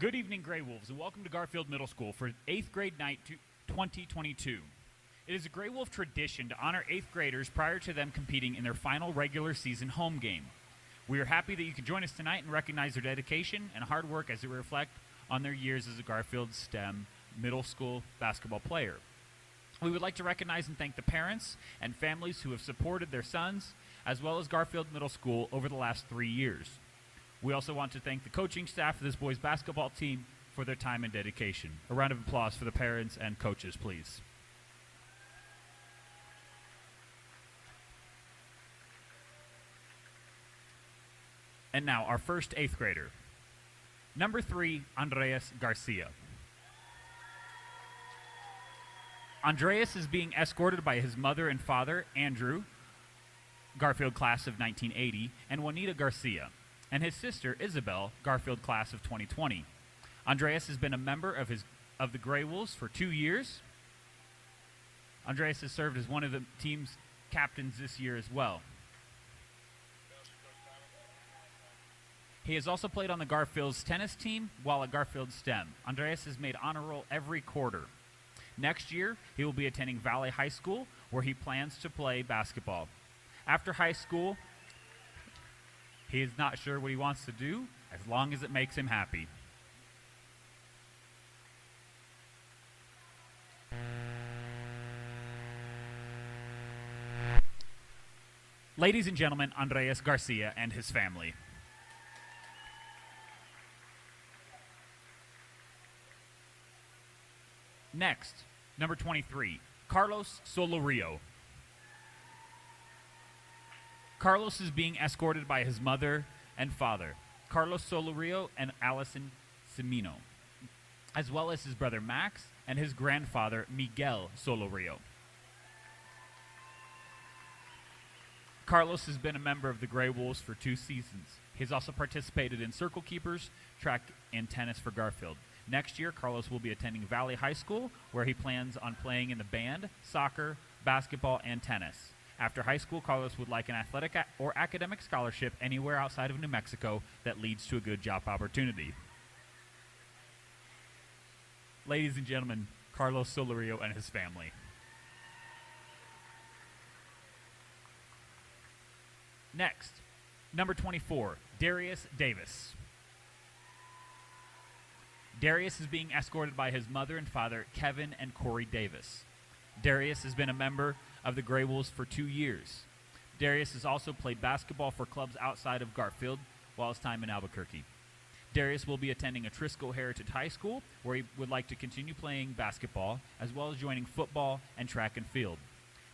Good evening, Grey Wolves, and welcome to Garfield Middle School for 8th grade night 2022. It is a Grey Wolf tradition to honor 8th graders prior to them competing in their final regular season home game. We are happy that you could join us tonight and recognize their dedication and hard work as they reflect on their years as a Garfield STEM middle school basketball player. We would like to recognize and thank the parents and families who have supported their sons, as well as Garfield Middle School over the last 3 years. We also want to thank the coaching staff of this boys basketball team for their time and dedication. A round of applause for the parents and coaches, please. And now, our first 8th grader. Number 3, Andreas Garcia. Andreas is being escorted by his mother and father, Andrew, Garfield class of 1980, and Juanita Garcia, and his sister, Isabel, Garfield class of 2020. Andreas has been a member of the Grey Wolves for 2 years. Andreas has served as one of the team's captains this year as well. He has also played on the Garfield's tennis team while at Garfield STEM. Andreas has made honor roll every quarter. Next year, he will be attending Valley High School, where he plans to play basketball. After high school, he is not sure what he wants to do, as long as it makes him happy. Ladies and gentlemen, Andreas Garcia and his family. Next, number 23, Carlos Solorio. Carlos is being escorted by his mother and father, Carlos Solorio and Allison Semino, as well as his brother Max and his grandfather, Miguel Solorio. Carlos has been a member of the Grey Wolves for 2 seasons. He has also participated in Circle Keepers, track, and tennis for Garfield. Next year, Carlos will be attending Valley High School, where he plans on playing in the band, soccer, basketball, and tennis. After high school, Carlos would like an athletic or academic scholarship anywhere outside of New Mexico that leads to a good job opportunity. Ladies and gentlemen, Carlos Solorio and his family. Next, number 24, Darius Davis. Darius is being escorted by his mother and father, Kevin and Corey Davis. Darius has been a member of the Grey Wolves for 2 years. Darius has also played basketball for clubs outside of Garfield while his time in Albuquerque. Darius will be attending Atrisco Heritage High School, where he would like to continue playing basketball, as well as joining football and track and field.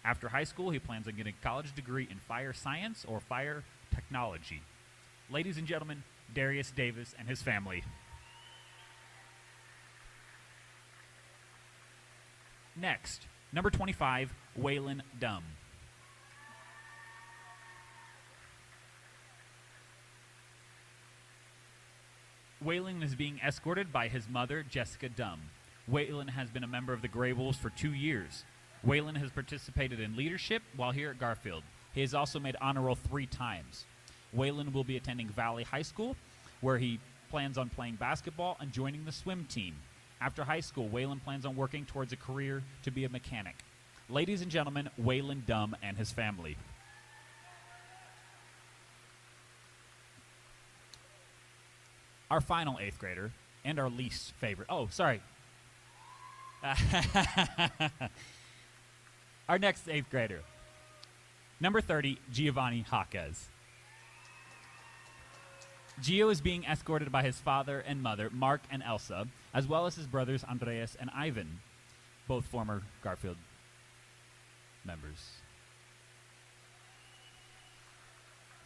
After high school, he plans on getting a college degree in fire science or fire technology. Ladies and gentlemen, Darius Davis and his family. Next, number 25, Waylon Dumb. Waylon is being escorted by his mother, Jessica Dumb. Waylon has been a member of the Grey Wolves for 2 years. Waylon has participated in leadership while here at Garfield. He has also made honor roll 3 times. Waylon will be attending Valley High School, where he plans on playing basketball and joining the swim team. After high school, Waylon plans on working towards a career to be a mechanic. Ladies and gentlemen, Waylon Dumb and his family. Our final 8th grader, and our least favorite. Oh, sorry. Our next 8th grader, number 30, Giovanni Jaquez. Gio is being escorted by his father and mother, Mark and Elsa, as well as his brothers, Andreas and Ivan, both former Garfield members.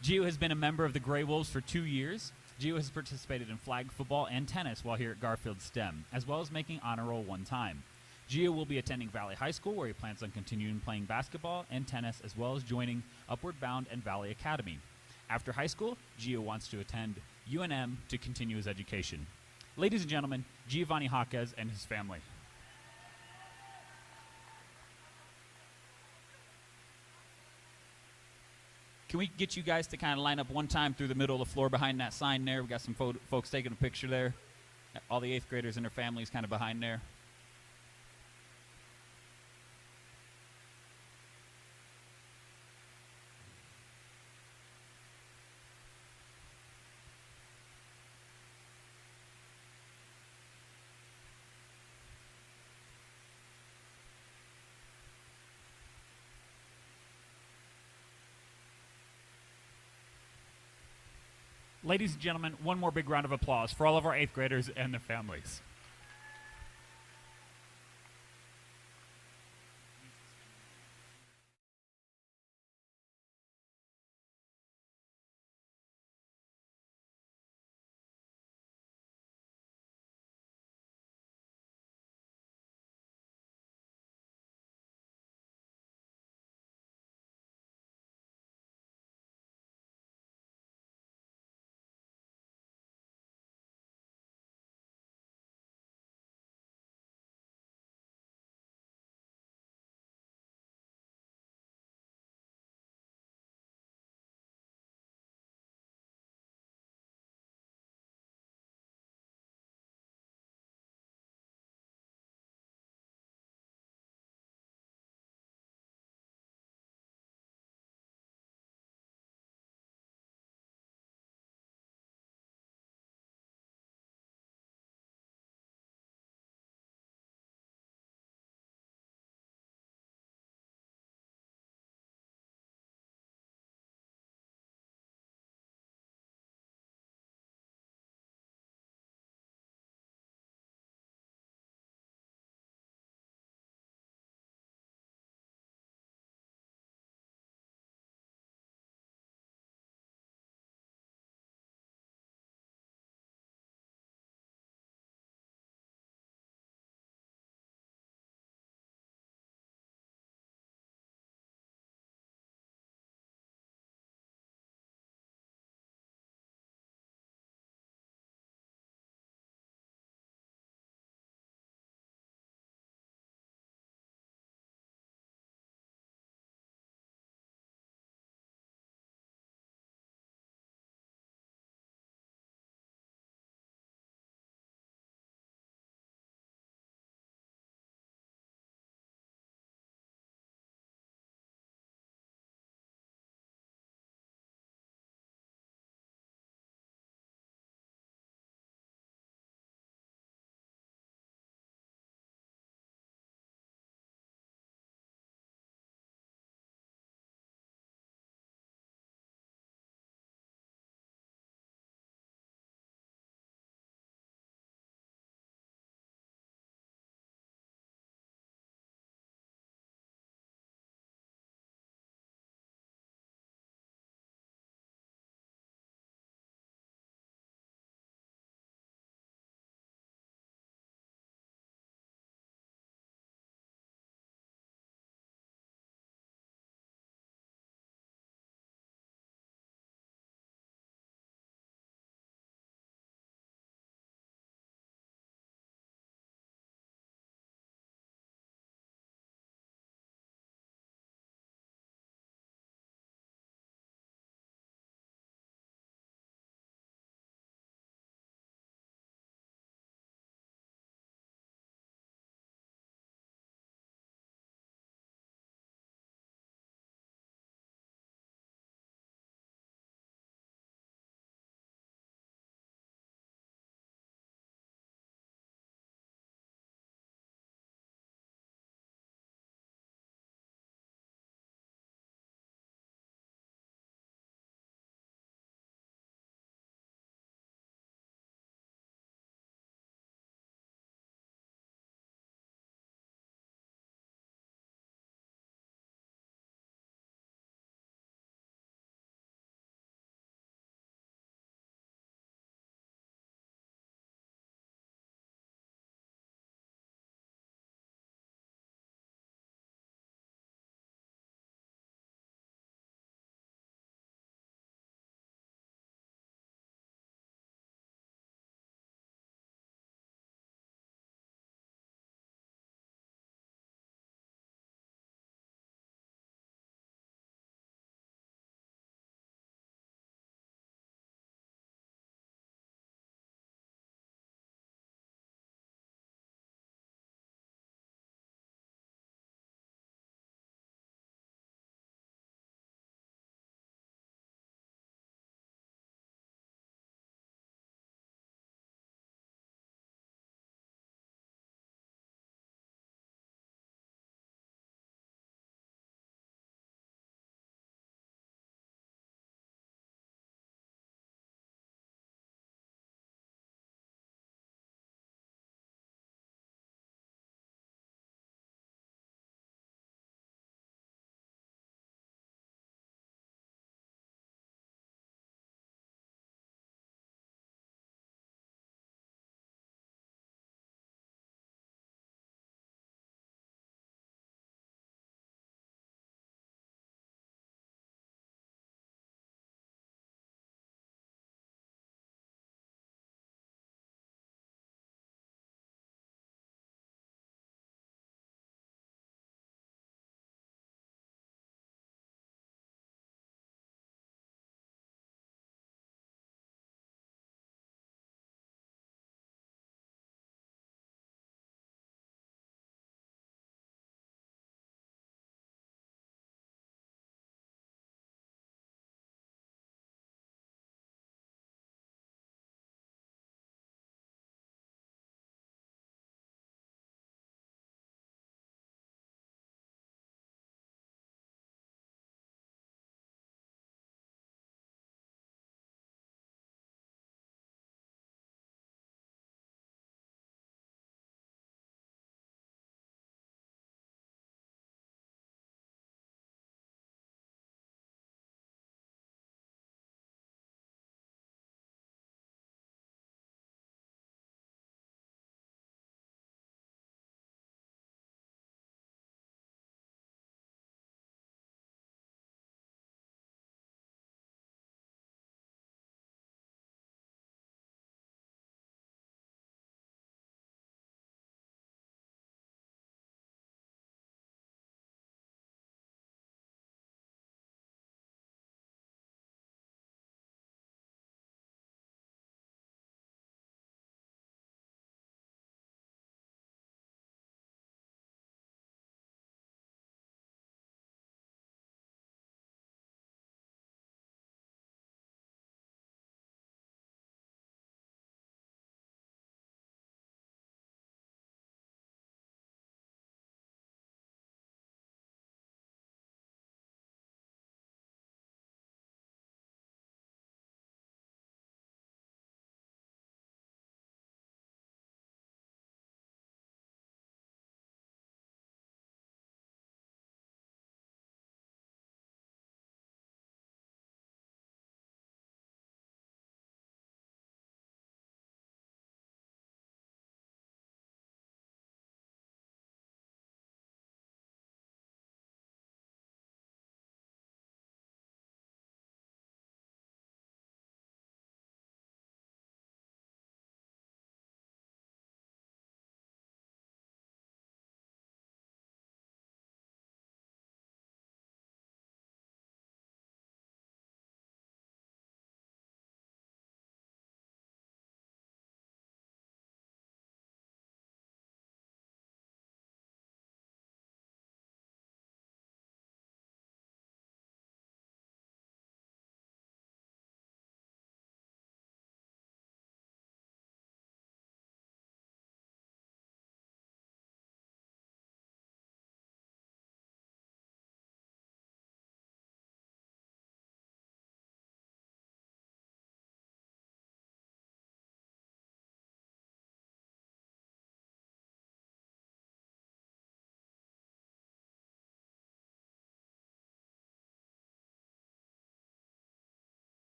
Gio has been a member of the Grey Wolves for 2 years. Gio has participated in flag football and tennis while here at Garfield STEM, as well as making honor roll 1 time. Gio will be attending Valley High School, where he plans on continuing playing basketball and tennis, as well as joining Upward Bound and Valley Academy. After high school, Gio wants to attend UNM to continue his education. Ladies and gentlemen, Giovanni Jaquez and his family. Can we get you guys to kind of line up one time through the middle of the floor behind that sign there? We got some folks taking a picture there. All the 8th graders and their families kind of behind there. Ladies and gentlemen, one more big round of applause for all of our 8th graders and their families.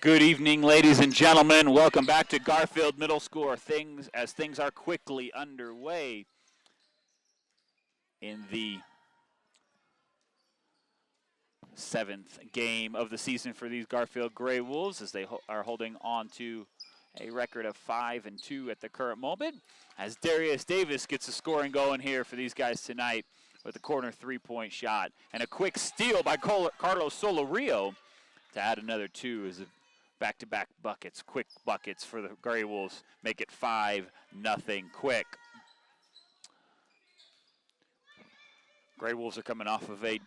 Good evening, ladies and gentlemen. Welcome back to Garfield Middle School. Things are quickly underway in the 7th game of the season for these Garfield Gray Wolves, as they are holding on to a record of 5-2 at the current moment, as Darius Davis gets the scoring going here for these guys tonight with a corner three-point shot and a quick steal by Carlos Solorio to add another 2 as a back-to-back buckets, quick buckets for the Gray Wolves, make it 5-0 quick. Gray Wolves are coming off of a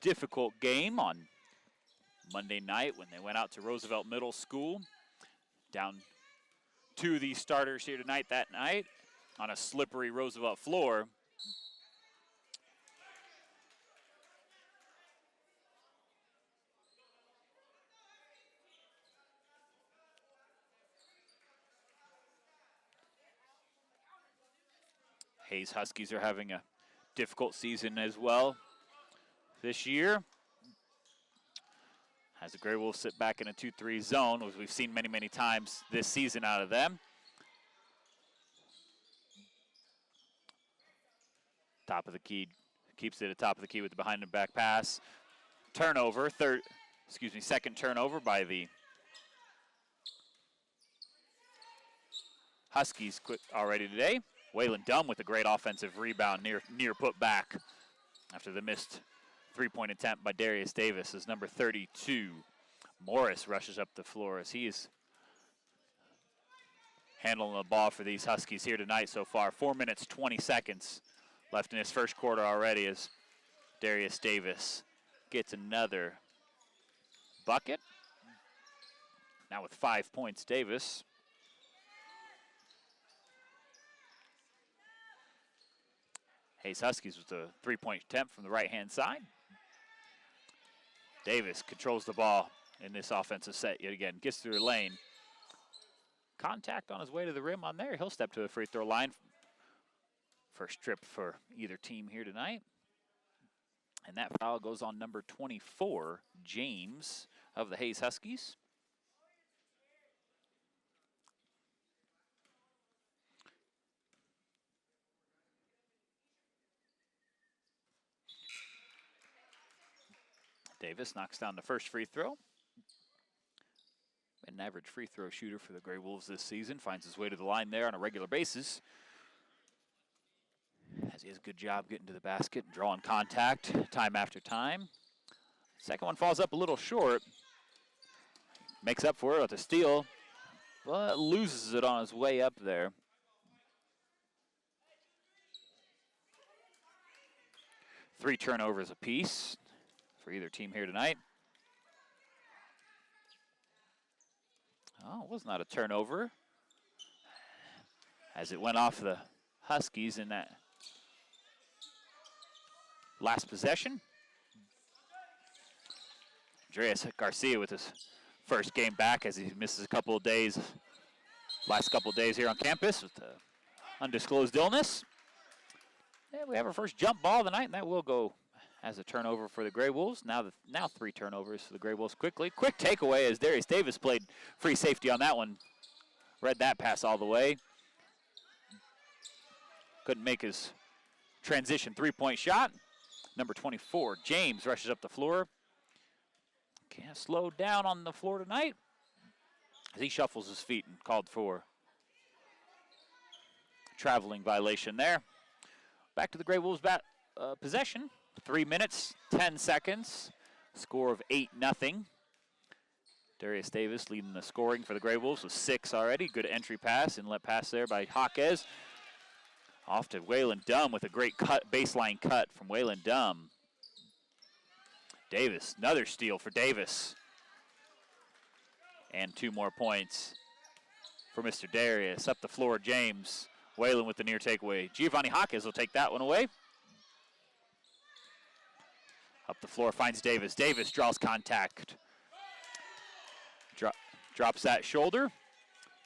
difficult game on Monday night when they went out to Roosevelt Middle School. Down 2 of these starters here tonight that night on a slippery Roosevelt floor. Hayes Huskies are having a difficult season as well this year, as the Gray Wolves sit back in a 2-3 zone, as we've seen many, many times this season out of them. Top of the key, keeps it at top of the key with the behind the back pass. Turnover, second turnover by the Huskies quick already today. Waylon Dunn with a great offensive rebound near put back after the missed three-point attempt by Darius Davis as number 32. Morris rushes up the floor as he is handling the ball for these Huskies here tonight so far. 4 minutes, 20 seconds left in his first quarter already as Darius Davis gets another bucket. Now with 5 points, Davis. Hayes Huskies with a three-point attempt from the right-hand side. Davis controls the ball in this offensive set yet again. Gets through the lane. Contact on his way to the rim on there. He'll step to the free throw line. First trip for either team here tonight. And that foul goes on number 24, James of the Hayes Huskies. Davis knocks down the first free throw. An average free throw shooter for the Gray Wolves this season. Finds his way to the line there on a regular basis, as he has a good job getting to the basket and drawing contact time after time. Second one falls up a little short. Makes up for it with a steal, but loses it on his way up there. Three turnovers apiece for either team here tonight. Oh, it was not a turnover, as it went off the Huskies in that last possession. Andreas Garcia with his first game back, as he misses a couple of days, last couple of days here on campus with undisclosed illness. And we have our first jump ball of the night, and that will go as a turnover for the Gray Wolves. Now 3 turnovers for the Gray Wolves quickly. Quick takeaway as Darius Davis played free safety on that one. Read that pass all the way. Couldn't make his transition three-point shot. Number 24, James, rushes up the floor. Can't slow down on the floor tonight as he shuffles his feet and called for traveling violation there. Back to the Gray Wolves possession. 3 minutes, 10 seconds. Score of 8-0. Darius Davis leading the scoring for the Gray Wolves with 6 already. Good entry pass, inlet pass there by Jaquez. Off to Waylon Dunn with a great baseline cut from Waylon Dunn. Davis, another steal for Davis. And 2 more points for Mr. Darius. Up the floor, James. Waylon with the near takeaway. Giovanni Jaquez will take that one away. Up the floor, finds Davis. Davis draws contact. Drops that shoulder.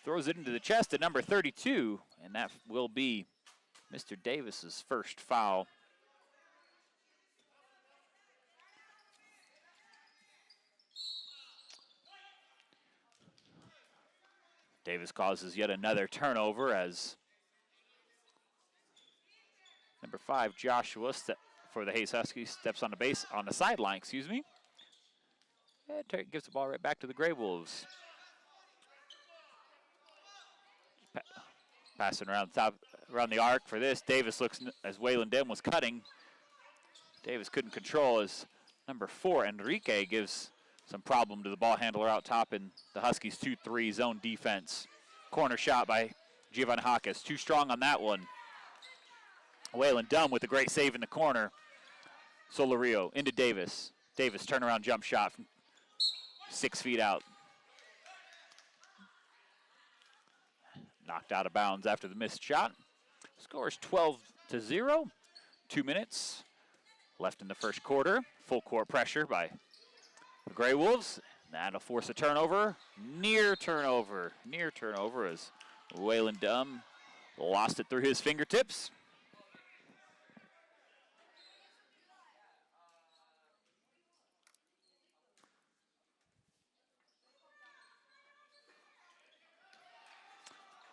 Throws it into the chest at number 32. And that will be Mr. Davis's first foul. Davis causes yet another turnover as number 5, Joshua, for the Hayes Huskies, steps on the sideline, excuse me. And gives the ball right back to the Gray Wolves. Passing around the arc for this. Davis looks, as Waylon Dem was cutting. Davis couldn't control as number 4, Enrique, gives some problem to the ball handler out top in the Huskies 2-3 zone defense. Corner shot by Giovanni Hawkes. Too strong on that one. Waylon Dem with a great save in the corner. Solorio into Davis. Davis turnaround jump shot from 6 feet out. Knocked out of bounds after the missed shot. Scores 12-0. 2 minutes left in the first quarter. Full court pressure by the Gray Wolves. That'll force a turnover. Near turnover as Waylon Dem lost it through his fingertips.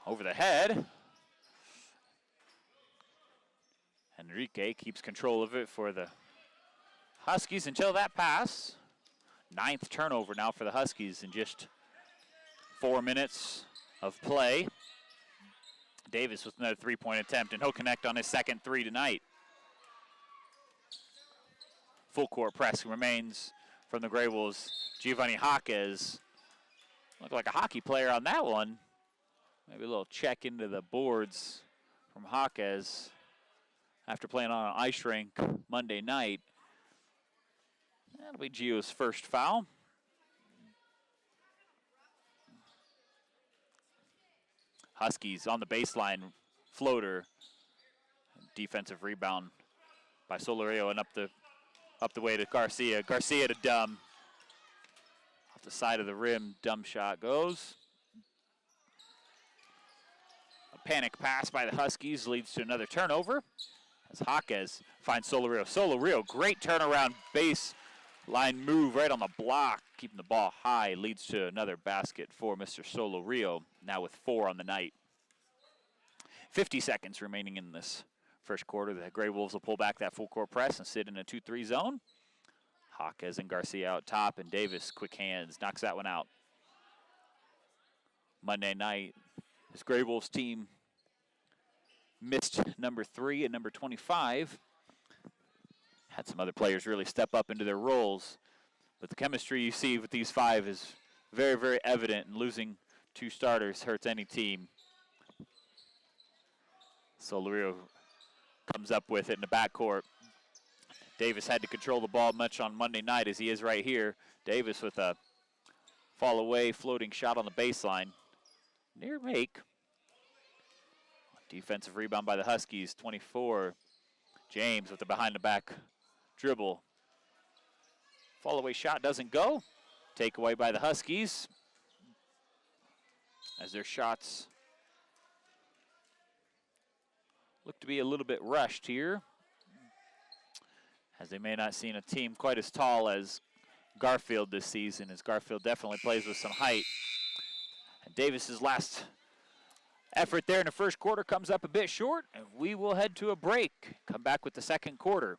Over the head. Enrique keeps control of it for the Huskies until that pass. 9th turnover now for the Huskies in just 4 minutes of play. Davis with another 3-point attempt, and he'll connect on his second 3 tonight. Full court press remains from the Gray Wolves. Giovanni Hawkes looked like a hockey player on that one. Maybe a little check into the boards from Hawkes after playing on an ice rink Monday night. That'll be Gio's first foul. Huskies on the baseline floater. Defensive rebound by Solorio and up the way to Garcia. Garcia to Dem. Off the side of the rim, Dem shot goes. Panic pass by the Huskies leads to another turnover as Hawkes finds Solorio. Solorio, great turnaround baseline move right on the block, keeping the ball high, leads to another basket for Mr. Solorio, now with 4 on the night. 50 seconds remaining in this first quarter. The Gray Wolves will pull back that full court press and sit in a 2-3 zone. Hawkes and Garcia out top, and Davis, quick hands, knocks that one out. Monday night, this Gray Wolves team missed number 3 and number 25. Had some other players really step up into their roles. But the chemistry you see with these 5 is very, very evident, and losing 2 starters hurts any team. Solorio comes up with it in the backcourt. Davis had to control the ball much on Monday night as he is right here. Davis with a fall away floating shot on the baseline. Near make. Defensive rebound by the Huskies, 24. James with the behind the back dribble. Fall away shot doesn't go. Takeaway by the Huskies as their shots look to be a little bit rushed here, as they may not seen a team quite as tall as Garfield this season, as Garfield definitely plays with some height. And Davis's last effort there in the first quarter comes up a bit short, and we will head to a break. Come back with the second quarter.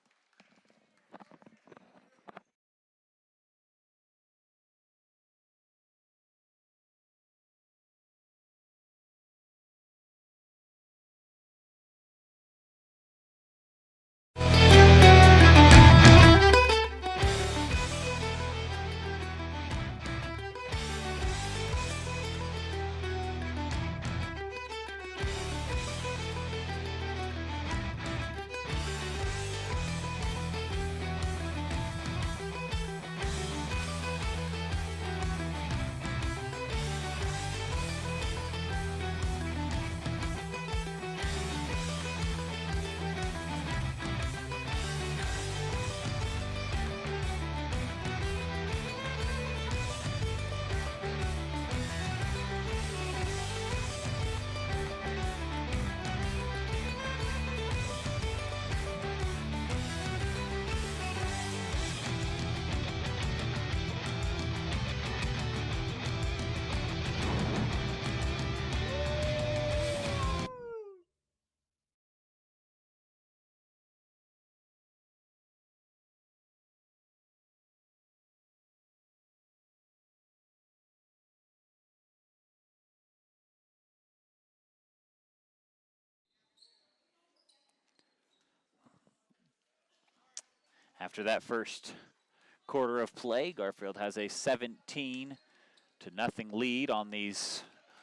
After that first quarter of play, Garfield has a 17-0 lead on these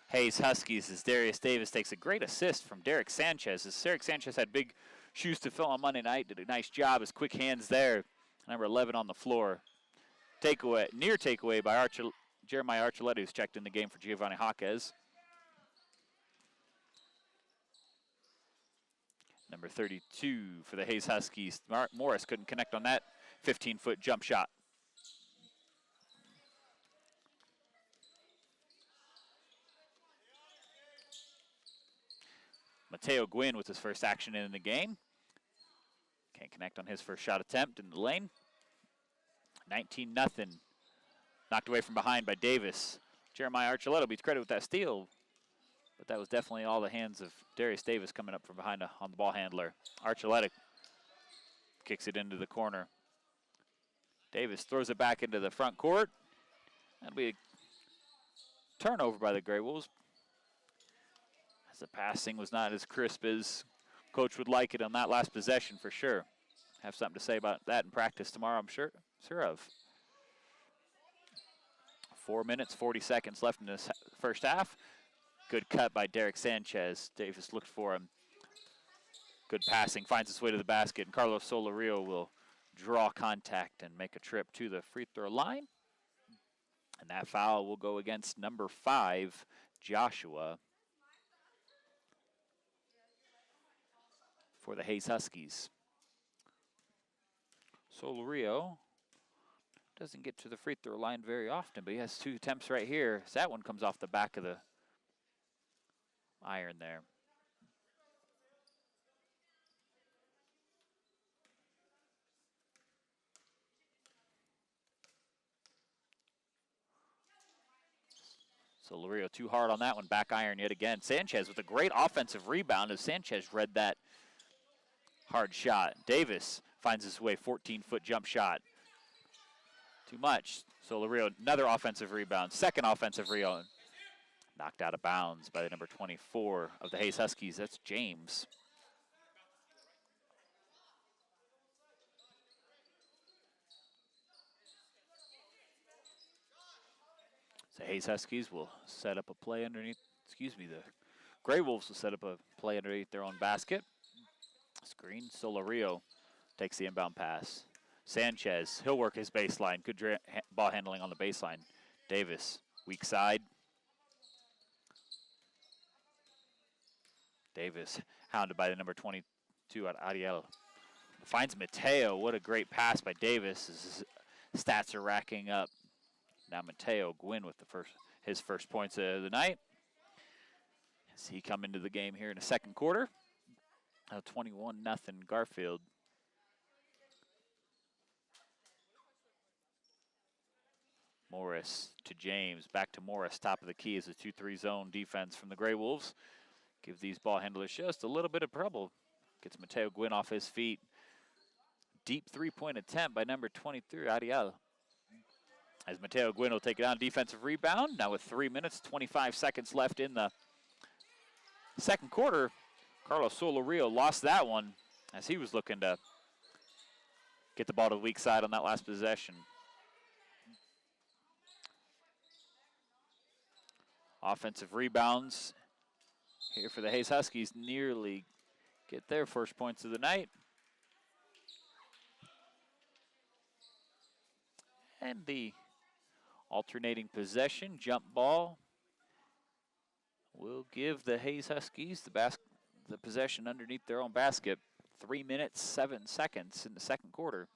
Hayes Huskies as Darius Davis takes a great assist from Derek Sanchez. As Derek Sanchez had big shoes to fill on Monday night, did a nice job. His quick hands there. Number 11 on the floor. Near takeaway by Jeremiah Archuleta, who's checked in the game for Giovanni Jaquez. Number 32 for the Hayes Huskies. Mark Morris couldn't connect on that 15-foot jump shot. Mateo Gwynn with his first action in the game. Can't connect on his first shot attempt in the lane. 19-0. Knocked away from behind by Davis. Jeremiah Archuleta will be credited with that steal, but that was definitely all the hands of Darius Davis coming up from behind on the ball handler. Archuleta kicks it into the corner. Davis throws it back into the front court. That'll be a turnover by the Grey Wolves, as the passing was not as crisp as coach would like it on that last possession for sure. Have something to say about that in practice tomorrow, I'm sure of. 4 minutes, 40 seconds left in this first half. Good cut by Derek Sanchez. Davis looked for him. Good passing, finds its way to the basket, and Carlos Solorio will draw contact and make a trip to the free throw line. And that foul will go against number 5, Joshua, for the Hayes Huskies. Solorio doesn't get to the free throw line very often, but he has 2 attempts right here. So that one comes off the back of the iron there. Solorio too hard on that one, back iron yet again. Sanchez with a great offensive rebound as Sanchez read that hard shot. Davis finds his way, 14-foot jump shot. Too much. Solorio, another offensive rebound, second offensive rebound. Knocked out of bounds by the number 24 of the Hayes Huskies. That's James. So Hayes Huskies will set up a play underneath, the Grey Wolves will set up a play underneath their own basket. Screen, Solorio takes the inbound pass. Sanchez, he'll work his baseline. Good ball handling on the baseline. Davis, weak side. Davis, hounded by the number 22 at Ariel. Finds Mateo. What a great pass by Davis. His stats are racking up. Now Mateo Gwynn with his first points of the night. As he come into the game here in the second quarter. 21-0 Garfield. Morris to James, back to Morris, top of the key is a 2-3 zone defense from the Grey Wolves. Give these ball handlers just a little bit of trouble. Gets Mateo Gwynn off his feet. Deep three-point attempt by number 23, Ariel. As Mateo Gwynn will take it on, defensive rebound. Now with 3 minutes, 25 seconds left in the second quarter. Carlos Solorio lost that one as he was looking to get the ball to the weak side on that last possession. Offensive rebounds here for the Hayes Huskies nearly get their first points of the night. And the alternating possession, jump ball, will give the Hayes Huskies the possession underneath their own basket. 3 minutes, 7 seconds in the second quarter.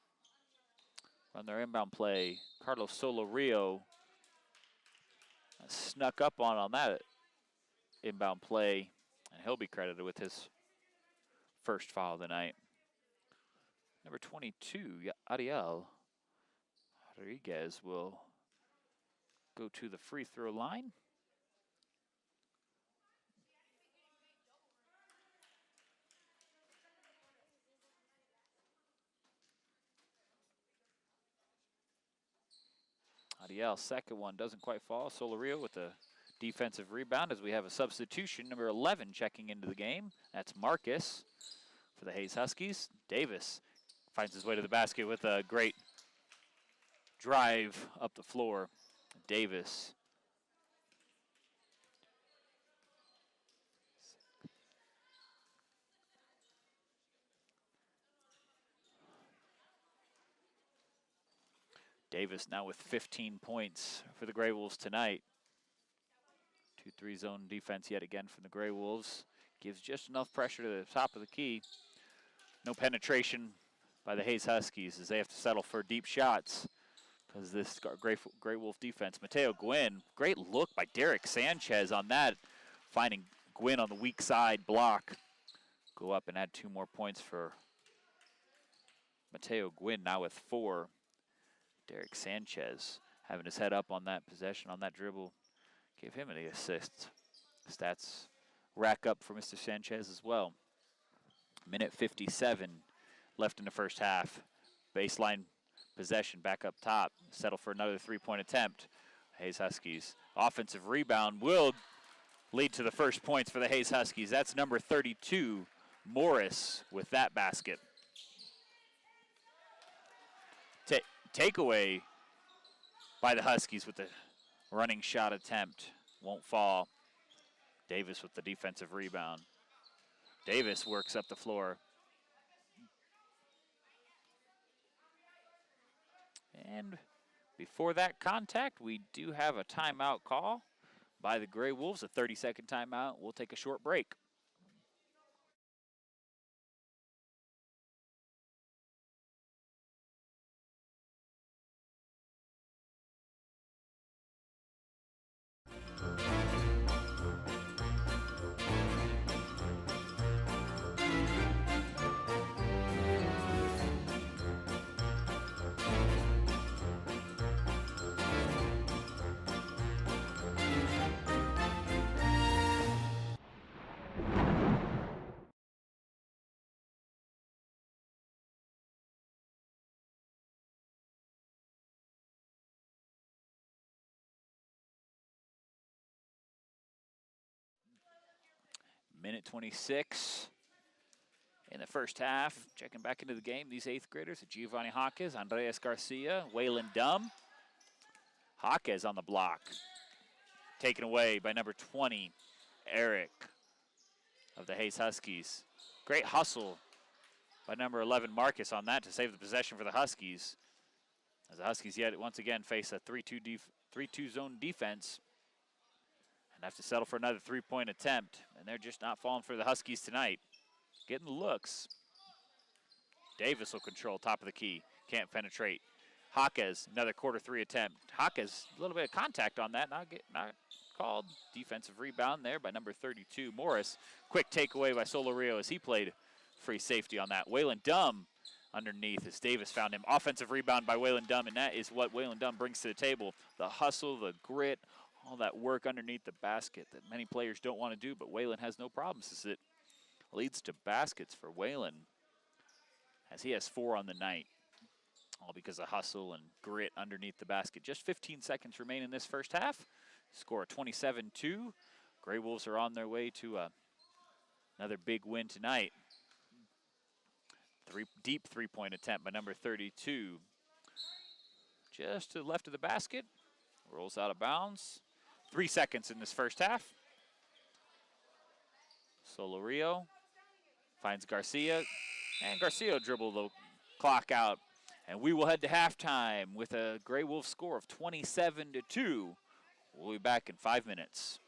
On their inbound play, Carlos Solorio snuck up on that inbound play, and he'll be credited with his first foul of the night. Number 22, Ariel Rodriguez will go to the free throw line. Ariel, second one, doesn't quite fall. Solorio with a defensive rebound as we have a substitution. Number 11 checking into the game. That's Marcus for the Hayes Huskies. Davis finds his way to the basket with a great drive up the floor. Davis. Davis now with 15 points for the Gray Wolves tonight. 2-3 zone defense yet again from the Gray Wolves. Gives just enough pressure to the top of the key. No penetration by the Hayes Huskies as they have to settle for deep shots because this Gray Wolf defense. Mateo Gwynn, great look by Derek Sanchez on that, finding Gwynn on the weak side block. Go up and add 2 more points for Mateo Gwynn, now with 4. Derek Sanchez having his head up on that possession, on that dribble. Gave him the assist. Stats rack up for Mr. Sanchez as well. Minute 57 left in the first half. Baseline possession back up top. Settle for another 3-point attempt. Hayes Huskies. Offensive rebound will lead to the first points for the Hayes Huskies. That's number 32, Morris, with that basket. Takeaway by the Huskies with the running shot attempt. Won't fall. Davis with the defensive rebound. Davis works up the floor. And before that contact, we do have a timeout call by the Gray Wolves, a 30-second timeout. We'll take a short break. Minute 26 in the first half. Checking back into the game, these 8th graders, Giovanni Jaquez, Andreas Garcia, Waylon Dumb. Jaquez on the block. Taken away by number 20, Eric of the Hayes Huskies. Great hustle by number 11, Marcus, on that to save the possession for the Huskies. As the Huskies yet once again face a 3-2 zone defense. And have to settle for another 3-point attempt. And they're just not falling for the Huskies tonight. Getting the looks. Davis will control top of the key. Can't penetrate. Jaquez, another quarter 3 attempt. Jaquez, a little bit of contact on that. Not called. Defensive rebound there by number 32, Morris. Quick takeaway by Solorio as he played free safety on that. Waylon Dumb underneath as Davis found him. Offensive rebound by Waylon Dumb, and that is what Waylon Dumb brings to the table. The hustle, the grit, all that work underneath the basket that many players don't want to do, but Waylon has no problems as it leads to baskets for Waylon as he has 4 on the night, all because of hustle and grit underneath the basket. Just 15 seconds remain in this first half. Score 27-2. Gray Wolves are on their way to another big win tonight. Deep 3-point attempt by number 32. Just to the left of the basket. Rolls out of bounds. 3 seconds in this first half. Solorio finds Garcia, and Garcia dribbled the clock out. And we will head to halftime with a Gray Wolf score of 27-2. We'll be back in 5 minutes.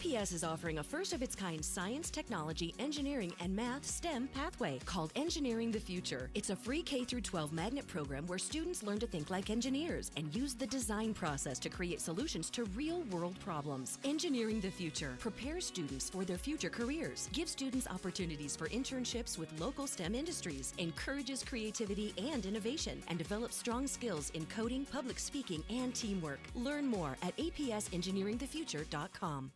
APS is offering a first-of-its-kind science, technology, engineering, and math STEM pathway called Engineering the Future. It's a free K-12 magnet program where students learn to think like engineers and use the design process to create solutions to real-world problems. Engineering the Future prepares students for their future careers, gives students opportunities for internships with local STEM industries, encourages creativity and innovation, and develops strong skills in coding, public speaking, and teamwork. Learn more at apsengineeringthefuture.com.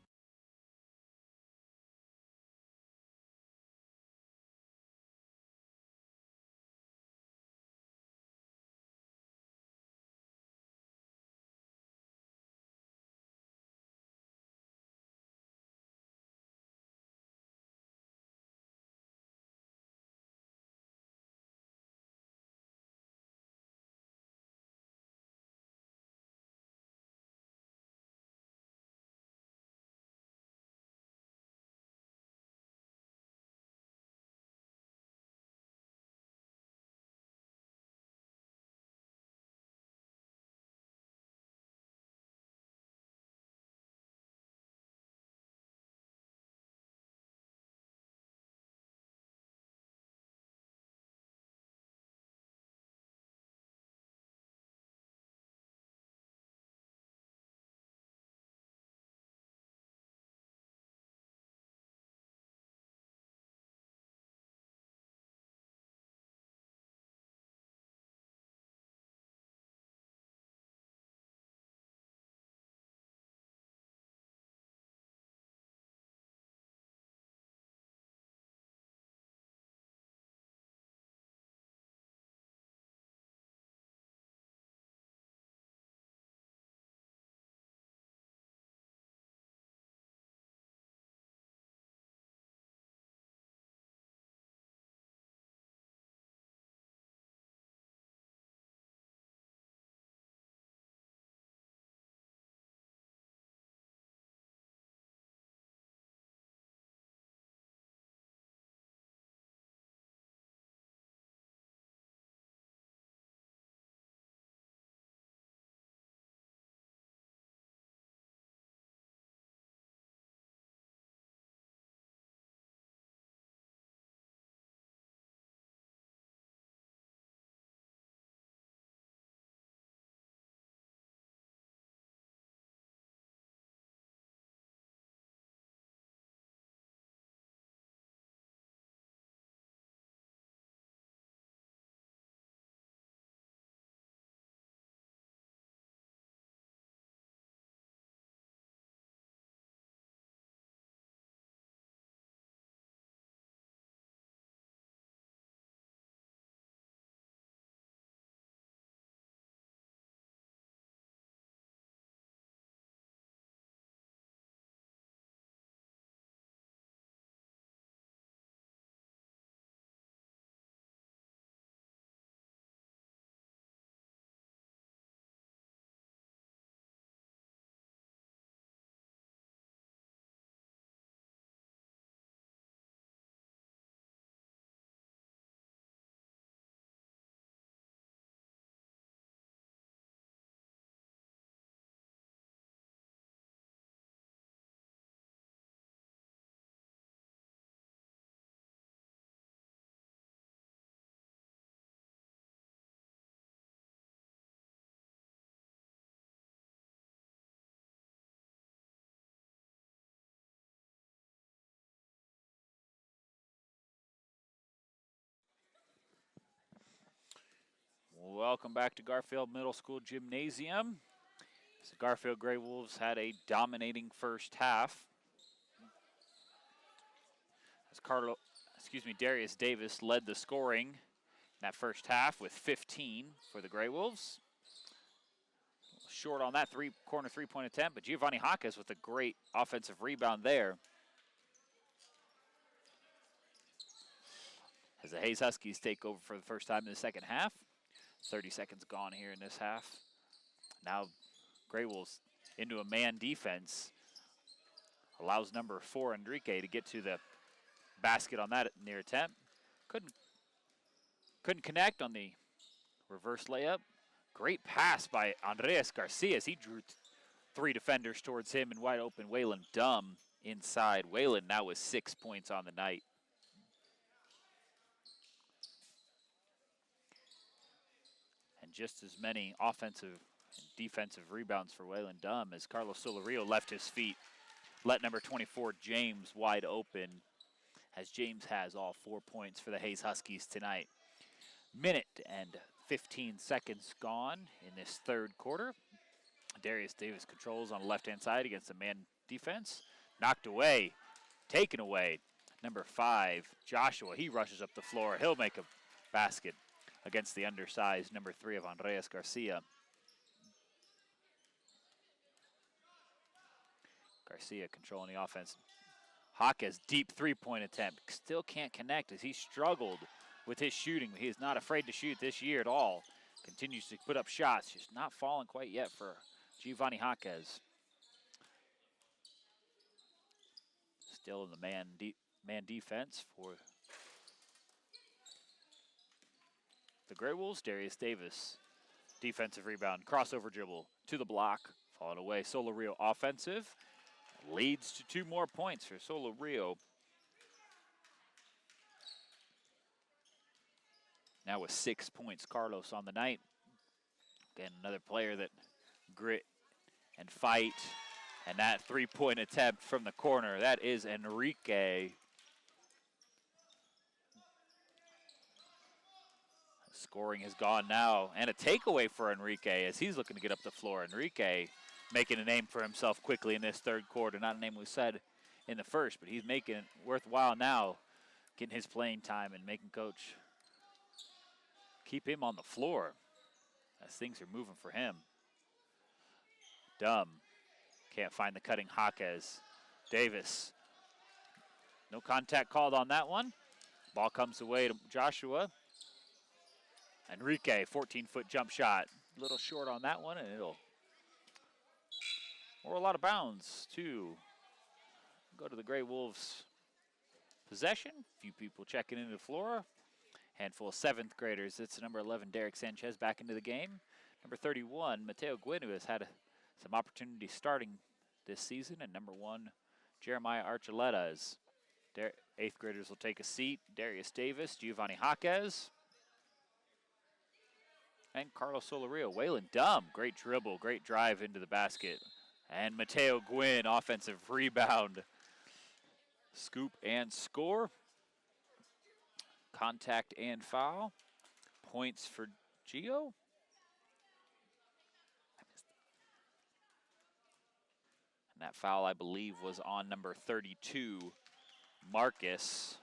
Welcome back to Garfield Middle School Gymnasium. The Garfield Grey Wolves had a dominating first half. As Darius Davis led the scoring in that first half with 15 for the Grey Wolves. Short on that corner three-point attempt, but Giovanni Hawkes with a great offensive rebound there. As the Hayes Huskies take over for the first time in the second half. 30 seconds gone here in this half. Now Grey Wolves into a man defense. Allows number 4, Enrique, to get to the basket on that near attempt. Couldn't connect on the reverse layup. Great pass by Andreas Garcia as he drew 3 defenders towards him, and wide open Waylon Dumb inside. Whalen now with 6 points on the night. And just as many offensive and defensive rebounds for Whalen Dumb as Carlos Solario left his feet. Let number 24, James, wide open, as James has all 4 points for the Hayes Huskies tonight. Minute and 15 seconds gone in this third quarter. Darius Davis controls on the left-hand side against the man defense. Knocked away, taken away. Number 5, Joshua, he rushes up the floor. He'll make a basket against the undersized number 3 of Andreas Garcia. Garcia controlling the offense. Jaquez, deep three-point attempt. Still can't connect as he struggled with his shooting. He is not afraid to shoot this year at all. Continues to put up shots, just not falling quite yet for Giovanni Jaquez. Still in the man defense for the Grey Wolves. Darius Davis, defensive rebound, crossover dribble to the block, falling away. Solario offensive, leads to 2 more points for Solario. Now with 6 points, Carlos on the night. Again, another player that grit and fight. And that three-point attempt from the corner, that is Enrique. Scoring has gone now, and a takeaway for Enrique as he's looking to get up the floor. Enrique making a name for himself quickly in this third quarter. Not a name we said in the first, but he's making it worthwhile now, getting his playing time and making coach keep him on the floor as things are moving for him. Dumb. Can't find the cutting Jaquez. Davis. No contact called on that one. Ball comes away to Joshua. Enrique, 14-foot jump shot. A little short on that one, and it'll roll out of bounds to go to the Grey Wolves' possession. A few people checking into the floor. Handful of 7th graders. It's number 11, Derek Sanchez, back into the game. Number 31, Mateo Gwynn, who has had some opportunities starting this season. And number 1, Jeremiah Archuleta. As 8th graders will take a seat. Darius Davis, Giovanni Jaquez, and Carlos Solario. Whalen Dumb, great dribble, great drive into the basket. And Mateo Gwynn, offensive rebound. Scoop and score. Contact and foul. Points for Gio. And that foul, I believe, was on number 32, Morris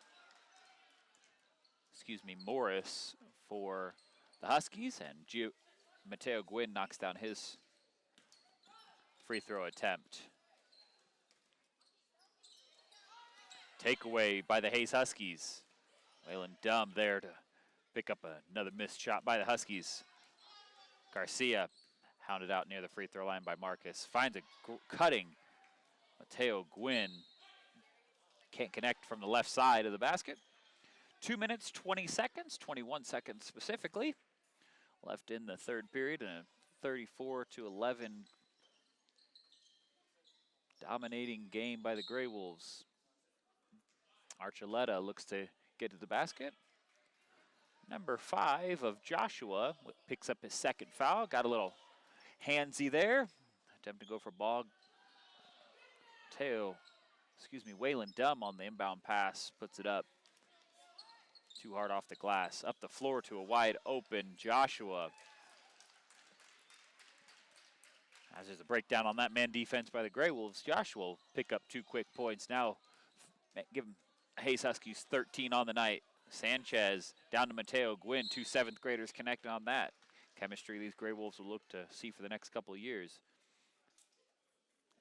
for the Huskies. And Mateo Gwynn knocks down his free throw attempt. Takeaway by the Hayes Huskies. Whalen Dumb there to pick up another missed shot by the Huskies. Garcia hounded out near the free throw line by Marcus. Finds a cutting Mateo Gwynn. Can't connect from the left side of the basket. 2 minutes, 20 seconds, 21 seconds specifically, left in the third period, and a 34-11 dominating game by the Grey Wolves. Archuleta looks to get to the basket. Number 5 of Joshua picks up his second foul. Got a little handsy there. Attempt to go for ball. Whalen Dumb on the inbound pass puts it up. Too hard off the glass. Up the floor to a wide open Joshua. As there's a breakdown on that man defense by the Grey Wolves, Joshua will pick up 2 quick points. Now give him Hayes Huskies 13 on the night. Sanchez down to Mateo Gwynn. 2 7th graders connect on that. Chemistry these Grey Wolves will look to see for the next couple of years.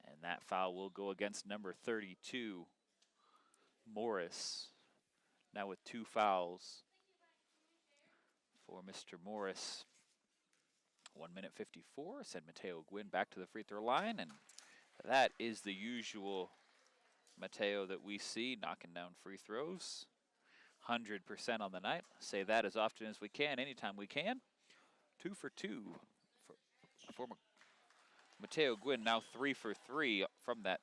And that foul will go against number 32, Morris. Now with 2 fouls for Mr. Morris. 1 minute 54. Send Mateo Gwynn back to the free throw line. And that is the usual Mateo that we see, knocking down free throws. 100% on the night. Say that as often as we can, anytime we can. 2 for 2 for Mateo Gwynn, now 3 for 3 from that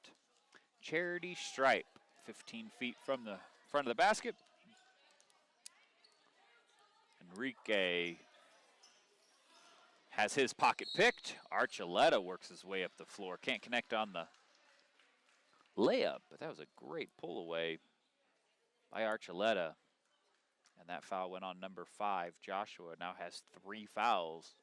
charity stripe, 15 feet from the front of the basket. Enrique has his pocket picked. Archuleta works his way up the floor. Can't connect on the layup, but that was a great pull away by Archuleta. And that foul went on number 5. Joshua now has 3 fouls.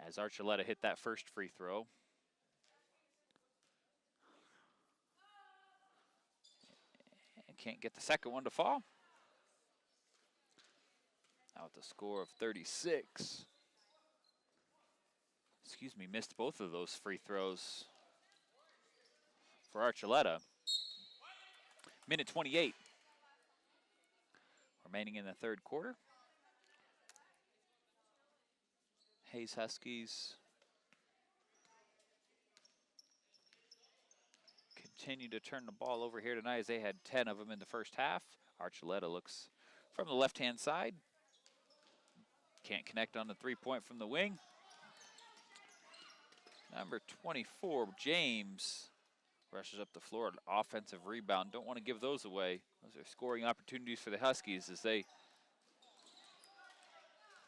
As Archuleta hit that first free throw. And can't get the second one to fall. Now with the score of 36. Excuse me, missed both of those free throws for Archuleta. Minute 28 remaining in the third quarter. Hayes Huskies continue to turn the ball over here tonight as they had 10 of them in the first half. Archuleta looks from the left-hand side. Can't connect on the three-point from the wing. Number 24, James, rushes up the floor, an offensive rebound. Don't want to give those away. Those are scoring opportunities for the Huskies as they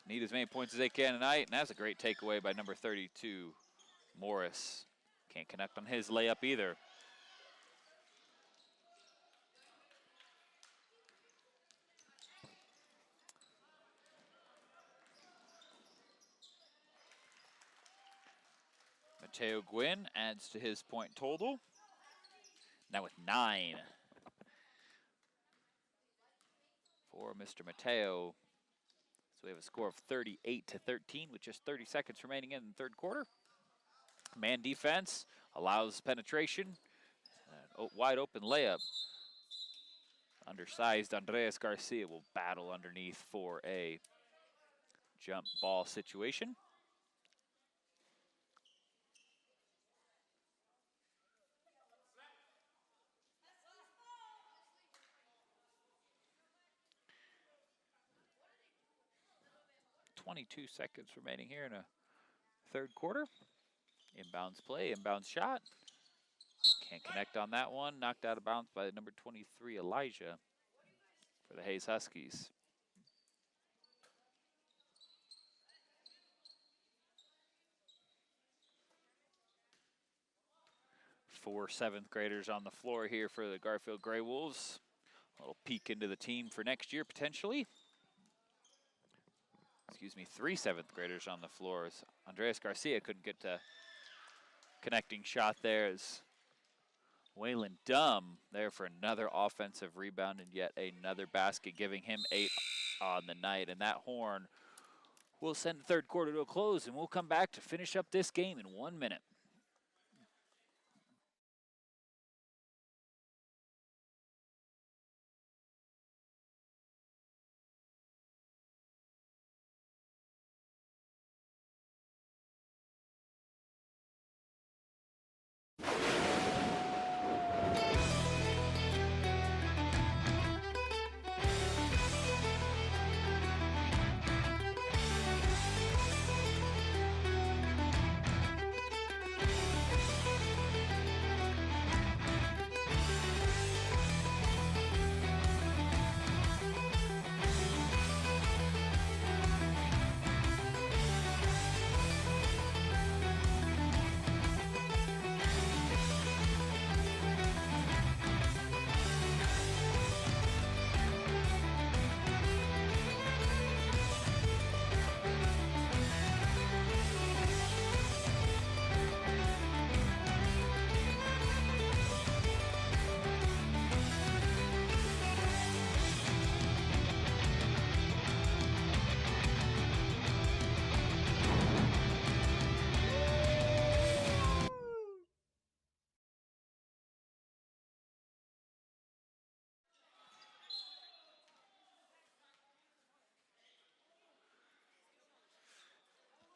need as many points as they can tonight. And that's a great takeaway by number 32, Morris. Can't connect on his layup either. Mateo Gwynn adds to his point total. Now with 9 for Mr. Mateo. So we have a score of 38-13 with just 30 seconds remaining in the third quarter. Man defense allows penetration. Wide open layup. Undersized Andres Garcia will battle underneath for a jump ball situation. .22 seconds remaining here in a third quarter. Inbounds play, inbounds shot. Can't connect on that one. Knocked out of bounds by number 23, Elijah, for the Hayes Huskies. Four seventh graders on the floor here for the Garfield Grey Wolves. A little peek into the team for next year, potentially. Excuse me, 3 seventh graders on the floor. As Andres Garcia couldn't get to connecting shot there. As Waylon Dumb there for another offensive rebound and yet another basket, giving him 8 on the night. And that horn will send the third quarter to a close, and we'll come back to finish up this game in 1 minute.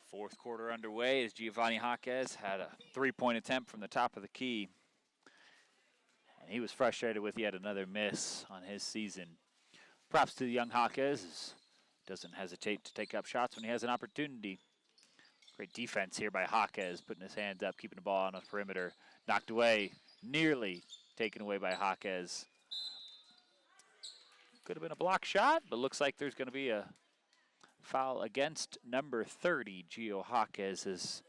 Fourth quarter underway as Giovanni Jaquez had a three-point attempt from the top of the key. And he was frustrated with yet another miss on his season. Props to the young Hawkes. Doesn't hesitate to take up shots when he has an opportunity. Great defense here by Hawkes, putting his hands up, keeping the ball on the perimeter. Knocked away, nearly taken away by Hawkes. Could have been a block shot, but looks like there's going to be a foul against number 30, Gio Hawkes. As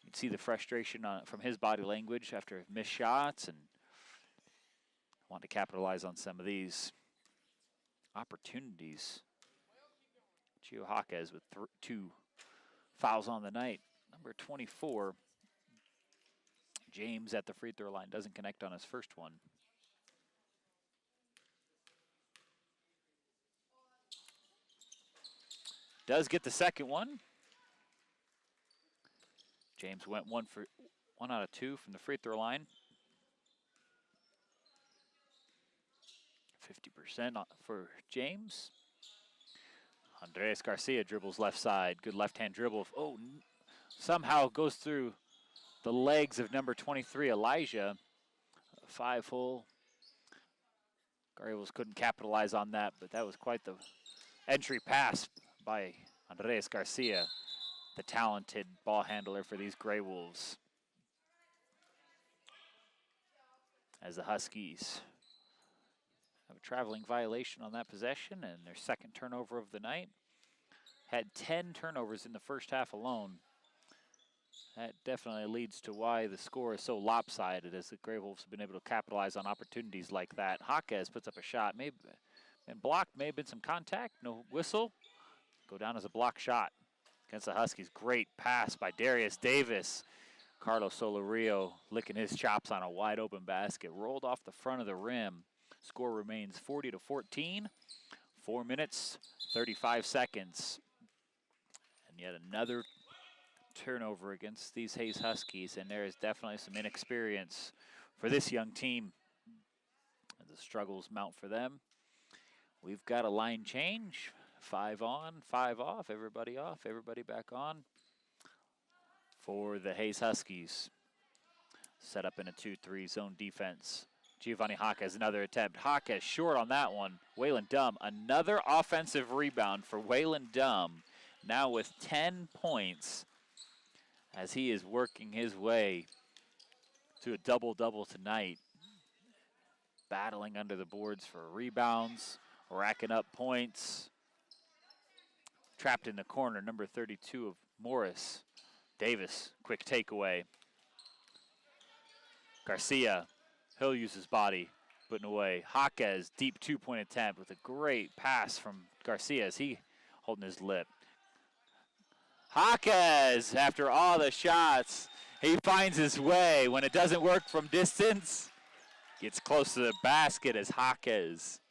you can see the frustration from his body language after missed shots, and want to capitalize on some of these opportunities. Gio Hawkes with 2 fouls on the night. Number 24, James at the free throw line, doesn't connect on his first one. Does get the second one. James went 1 out of 2 from the free throw line. 50% for James. Andres Garcia dribbles left side. Good left-hand dribble. Oh, somehow goes through the legs of number 23, Elijah. 5-hole. Garibals couldn't capitalize on that, but that was quite the entry pass by Andres Garcia, the talented ball handler for these Grey Wolves. As the Huskies have a traveling violation on that possession, and their second turnover of the night. Had 10 turnovers in the first half alone. That definitely leads to why the score is so lopsided, as the Grey Wolves have been able to capitalize on opportunities like that. Hawkes puts up a shot, may have been blocked, may have been some contact, no whistle. Go down as a block shot against the Huskies. Great pass by Darius Davis. Carlos Solorio licking his chops on a wide open basket. Rolled off the front of the rim. Score remains 40-14. 4 minutes, 35 seconds. And yet another turnover against these Hayes Huskies, and there is definitely some inexperience for this young team as the struggles mount for them. We've got a line change. 5 on, 5 off. Everybody off, everybody back on for the Hayes Huskies. Set up in a 2-3 zone defense. Giovanni Hawkes, another attempt. Hawkes short on that one. Waylon Dumb, another offensive rebound for Waylon Dumb. Now with 10 points as he is working his way to a double-double tonight. Battling under the boards for rebounds, racking up points. Trapped in the corner, number 32 of Morris. Davis, quick takeaway. Garcia, he'll use his body, putting away. Hawkes, deep 2-point attempt with a great pass from Garcia as he holding his lip. Hawkes, after all the shots, he finds his way. When it doesn't work from distance, gets close to the basket as Hawkes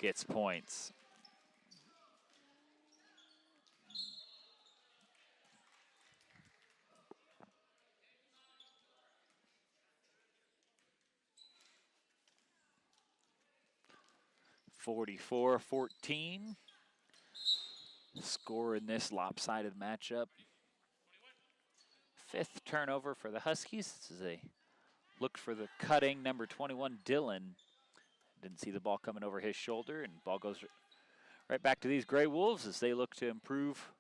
gets points. (44-14). Score in this lopsided matchup. 5th turnover for the Huskies. This is a look for the cutting number 21, Dylan. Didn't see the ball coming over his shoulder, and ball goes right back to these Grey Wolves as they look to improve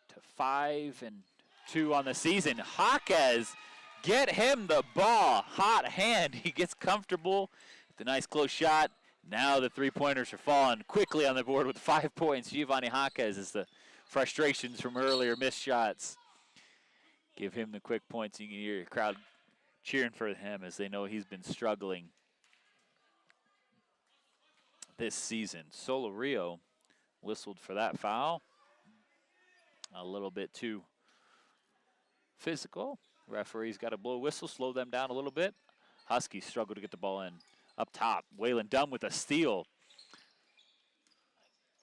to 5-2 on the season. Hawkes, get him the ball. Hot hand. He gets comfortable. The nice close shot. Now the three-pointers are falling quickly on the board with 5 points. Giovanni Hawkes, as the frustrations from earlier missed shots give him the quick points. You can hear your crowd cheering for him as they know he's been struggling this season. Solorio whistled for that foul. A little bit too physical. Referee's got to blow a whistle, slow them down a little bit. Huskies struggle to get the ball in. Up top, Waylon Dumb with a steal.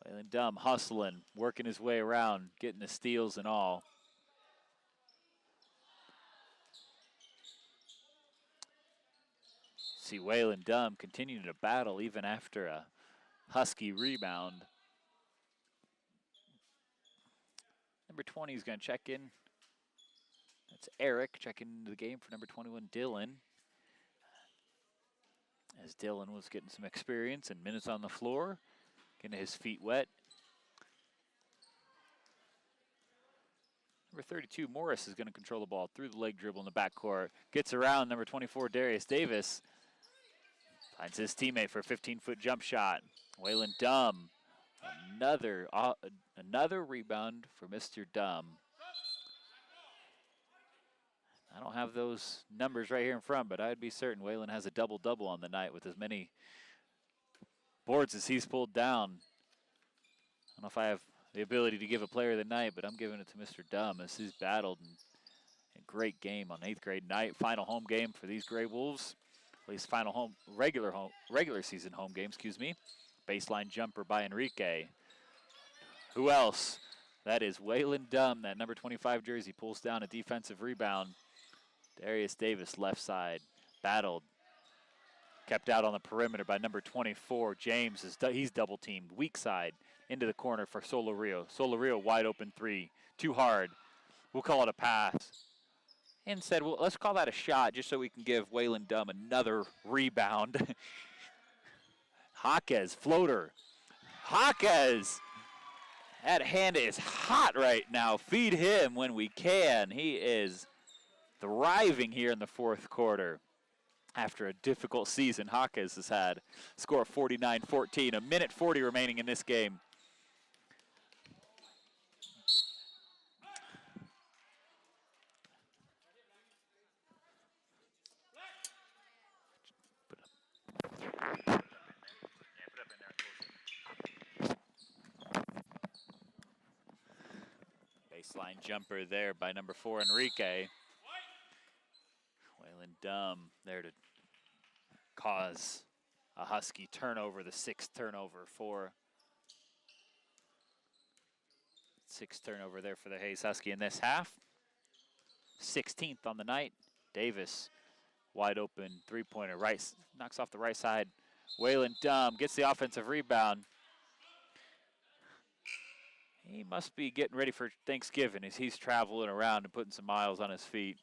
Waylon Dumb hustling, working his way around, getting the steals and all. See Waylon Dumb continuing to battle even after a Husky rebound. Number 20 is going to check in. That's Eric checking into the game for number 21, Dylan. As Dylan was getting some experience and minutes on the floor, getting his feet wet. Number 32, Morris, is going to control the ball through the leg dribble in the backcourt. Gets around number 24, Darius Davis. Finds his teammate for a 15-foot jump shot. Waylon Dumb. Another rebound for Mr. Dumb. I don't have those numbers right here in front, but I'd be certain Waylon has a double-double on the night with as many boards as he's pulled down. I don't know if I have the ability to give a player of the night, but I'm giving it to Mr. Dumb as he's battled in a great game on 8th grade night. Final home game for these Gray Wolves. At least final regular season home game, excuse me. Baseline jumper by Enrique. Who else? That is Waylon Dumb, that number 25 jersey, pulls down a defensive rebound. Darius Davis, left side, battled. Kept out on the perimeter by number 24, James. He's double teamed, weak side, into the corner for Solorio. Solorio, wide open three, too hard. We'll call it a pass. And said, well, let's call that a shot just so we can give Waylon Dumb another rebound. Jaquez, floater. Jaquez! That hand is hot right now. Feed him when we can. He is thriving here in the fourth quarter. After a difficult season Jaquez has had. Score 49-14, a minute 40 remaining in this game. Baseline jumper there by number 4, Enrique. Waylon Dumb there to cause a Husky turnover, the 6th turnover for 6th turnover there for the Hayes Husky in this half. 16th on the night. Davis, wide open three-pointer, right, knocks off the right side. Waylon Dumb gets the offensive rebound. He must be getting ready for Thanksgiving as he's traveling around and putting some miles on his feet.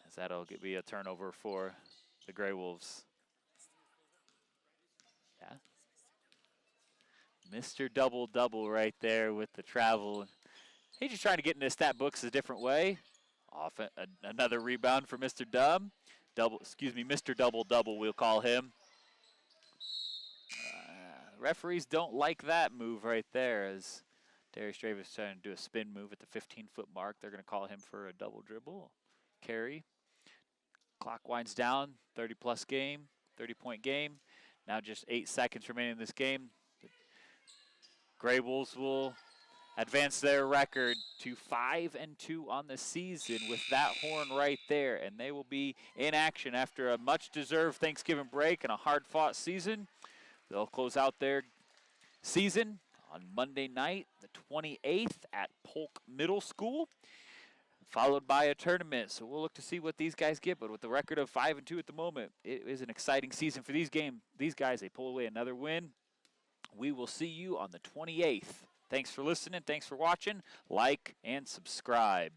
As that'll be a turnover for the Gray Wolves. Yeah. Mr. Double-Double right there with the travel. He's just trying to get into stat books a different way. Another rebound for Mr. Dumb. Mr. Double-Double, we'll call him. Referees don't like that move right there as Darius Davis trying to do a spin move at the 15-foot mark. They're going to call him for a double dribble. Carry. Clock winds down, 30-plus game, 30-point game. Now just 8 seconds remaining in this game. The Gray Wolves will advance their record to 5-2 on the season with that horn right there. And they will be in action after a much-deserved Thanksgiving break and a hard-fought season. They'll close out their season on Monday night, the 28th at Polk Middle School, followed by a tournament. So we'll look to see what these guys get. But with the record of 5-2 at the moment, it is an exciting season for these guys. They pull away another win. We will see you on the 28th. Thanks for listening. Thanks for watching. Like and subscribe.